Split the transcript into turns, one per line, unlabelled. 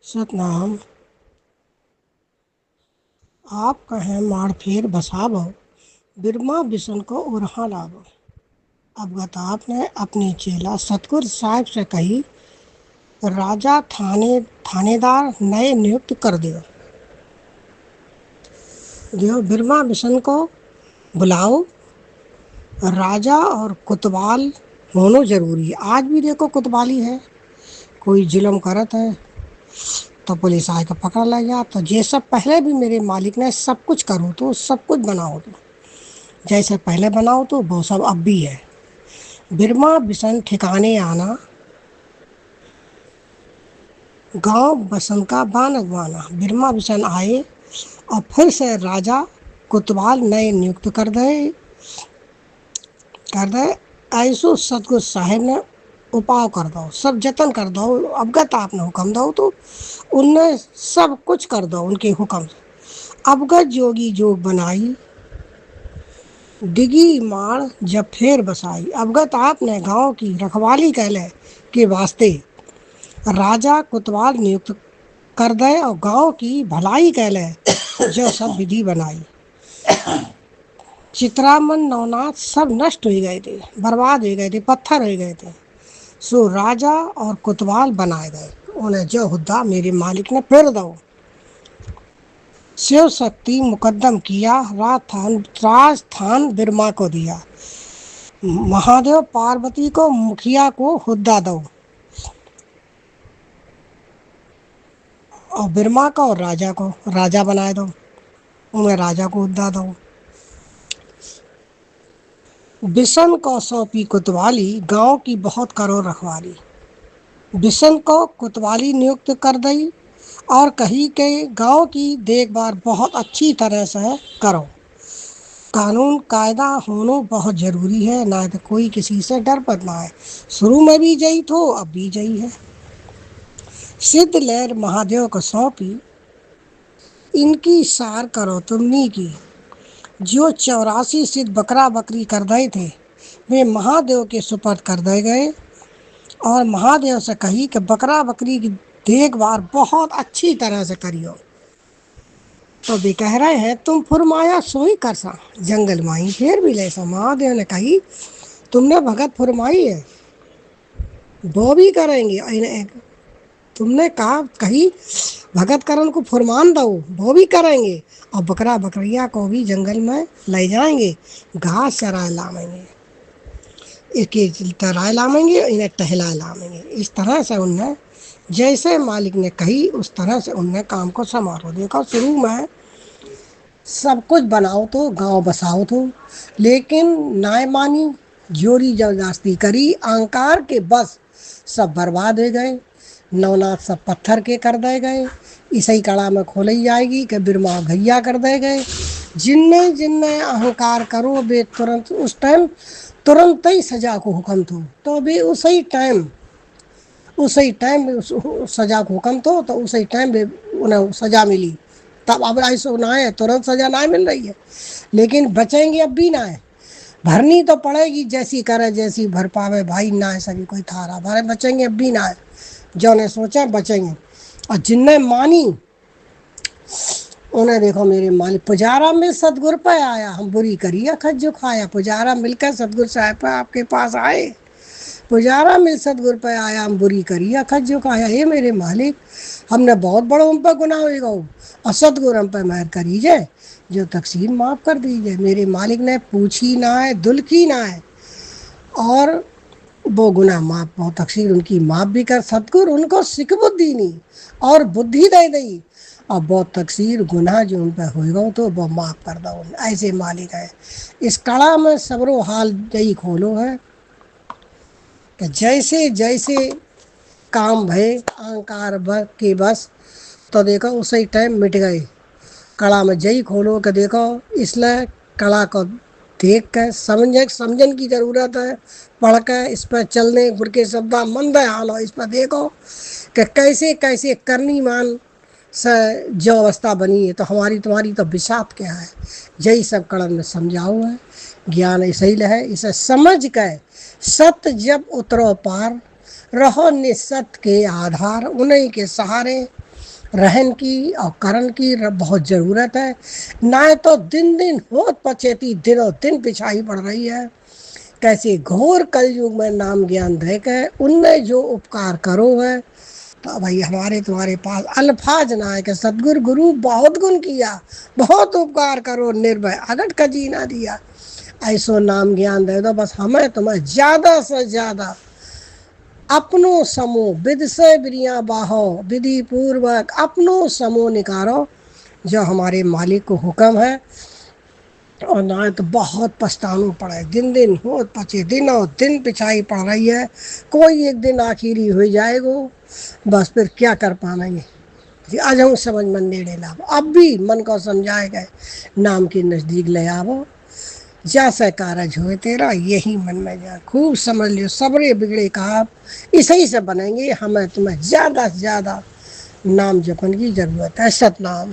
सतनाम। आप कहें माड़ फेर बसावो, बिरमा बिसन को उरहा लावो। अवगत आपने अपनी चेला सतगुरु साहिब से कही, राजा थानेदार नए नियुक्त कर दियो। बिरमा बिसन को बुलाओ। राजा और कुतवाल होना जरूरी है। आज भी देखो कुतवाली है, कोई जुल्म करत है तो पुलिस आए के पकड़ ले जा। तो ये सब पहले भी मेरे मालिक ने सब कुछ करो तो सब कुछ बनाओ तो जैसे पहले बनाओ तो वो सब अब भी है। बिरमा बिसन ठिकाने आना, गांव बसन का बानक बाना। बिरमा बिसन आए और फिर से राजा कुतवाल नए नियुक्त कर दे। ऐसो सतगुरु साहेब ने उपाय कर दो, सब जतन कर दो। अवगत आपने हुक्म दो तो उनने सब कुछ कर दो उनके हुक्म से। अवगत जोगी जोग बनाई, डिगी माड़ जब फेर बसाई। अवगत आपने गांव की रखवाली कहले के वास्ते राजा कुतवाल नियुक्त कर दे और गांव की भलाई कहले जो सब विधि बनाई। चित्रामन नवनाथ सब नष्ट हो गए थे, बर्बाद हो गए थे, पत्थर हो गए थे। सो राजा और कुतवाल बनाए गए। उन्हें जो हुद्दा मेरे मालिक ने फिर दो। शिव शक्ति मुकद्दम किया, राजस्थान बिरमा को दिया। महादेव पार्वती को मुखिया को हुद्दा दो और बिरमा का और राजा को राजा बनाए दो। उन्हें राजा को हुद्दा दो। बिशन को सौंपी कुतवाली, गांव की बहुत करो रखवाली। बिशन को कुतवाली नियुक्त कर दी और कही के गांव की देखभाल बहुत अच्छी तरह से करो। कानून कायदा होना बहुत ज़रूरी है, ना तो कोई किसी से डर पड़ना है। शुरू में भी जई तो अब भी जई है। सिद्ध लहर महादेव को सौंपी, इनकी सार करो तुमनी की। जो 84 सिद्ध बकरा बकरी कर दे थे वे महादेव के सुपर्द कर दे गए और महादेव से कही कि बकरा बकरी की देखभाल बहुत अच्छी तरह से करियो। तो वे कह रहे हैं तुम फुरमाया सोई कर सा जंगल माई फिर भी ले सा। महादेव ने कही तुमने भगत फुरमाई है वो भी करेंगे। तुमने कही भगत करण को फुरमान दो वो भी करेंगे और बकरा बकरिया को भी जंगल में ले जाएंगे, घास चराए लावेंगे, इसके तराए लावेंगे, इन्हें टहलाए लावेंगे। इस तरह से उनने जैसे मालिक ने कही उस तरह से उनने काम को संभालो। देखो शुरू में सब कुछ बनाओ तो गांव बसाओ तो, लेकिन नाय मानी, जोरी जबरदस्ती करी, अहंकार के बस सब बर्बाद हो गए। नवनाथ सब पत्थर के कर दे गए। इसी कड़ा में खोली जाएगी कि बिरमा घैया कर दे गए। जिनने जिनने अहंकार करो वे तुरंत उस टाइम तुरंत ही सजा को हुक्म तो भी उसी टाइम सजा को हुक्म तो उसी टाइम भी उन्हें सजा मिली। तब अब ऐसा ना है तुरंत सजा ना मिल रही है, लेकिन बचेंगे अब भी ना है। भरनी तो पड़ेगी, जैसी करे जैसी भर पावे भाई, ना है सभी कोई थारा भरे। बचेंगे अब भी ना है, जो ने सोचा बचेंगे। और जिनने मानी उन्हें देखो मेरे मालिक पुजारा में सतगुरु पे आया, हम बुरी करिया खत जो खाया। पुजारा मिलकर सतगुरु साहब पे आपके पास आए, पुजारा मिल सतगुरु पे आया, हम बुरी करिया खत जो खाया। हे मेरे मालिक हमने बहुत बड़ो हम पर गुनाह होगा और सतगुरु हम पर मेहर करीजे, जो तकसीर माफ़ कर दीजिए। मेरे मालिक ने पूछी ना है दुलकी ना है और वो गुनाह माफ़ बहुत तकसीर उनकी माफ़ भी कर। सतगुरु उनको सिख बुद्धि नहीं और बुद्धि दे दी और बहुत तकसीर गुनाह जो उन पर होगा तो वो माफ़ कर दो। ऐसे मालिक है। इस कड़ा में सबरो हाल यही खोलो है कि जैसे जैसे काम भय अहंकार के बस तो देखो उसी टाइम मिट गए। कड़ा में जई खोलो कि देखो इसलिए कड़ा को देख कर समझन की ज़रूरत है। पढ़ कर इस पर चलने बुरके शब्द मंद हाल हो, इस पर देखो कि कैसे कैसे करनी मान से जो अवस्था बनी है तो हमारी तुम्हारी तो बिसात क्या है। यही सब कड़न में समझाओ है। ज्ञान ऐसे ही है, इसे समझ कर सत्य जब उतरो पार, रहो निसत के आधार। उन्हीं के सहारे رہن کی اور کرن کی بہت ضرورت ہے، نہ تو دن دن ہوت پچیتی دنوں دن پچھائی پڑ رہی ہے۔ کیسے گھور کل یگ میں نام گیان دے کے ان نے جو اپکار کرو ہے، تو بھائی ہمارے تمہارے پاس الفاظ نہ ہے کہ ستگر گرو بہت گن کیا، بہت اپکار کرو نربھے اگٹ کجی نہ دیا۔ ایسو نام گیان دے دو، بس ہمیں تمہیں زیادہ سے زیادہ اپنو سمو ود سے بریاں باہو ودھی پوروک اپنو سمو نکارو، جو ہمارے مالک کو حکم ہے، اور نہ تو بہت پچھتانا پڑے، دن دن ہوت پچے دنوں دن پچھائی پڑ رہی ہے، کوئی ایک دن آخری ہو جائے گو، بس پھر کیا کر پانا گے جی۔ آج ہم سمجھ من نیڑے لاؤ، اب بھی من کو سمجھائے گئے نام کے نزدیک لے آو، جیسا کارج ہوئے تیرا یہی من میں جا، خوب سمجھ لیو سبرے بگڑے کام اسی سے بنیں گے، ہمیں تمہیں زیادہ سے زیادہ نام جپن کی ضرورت ہے، ست نام۔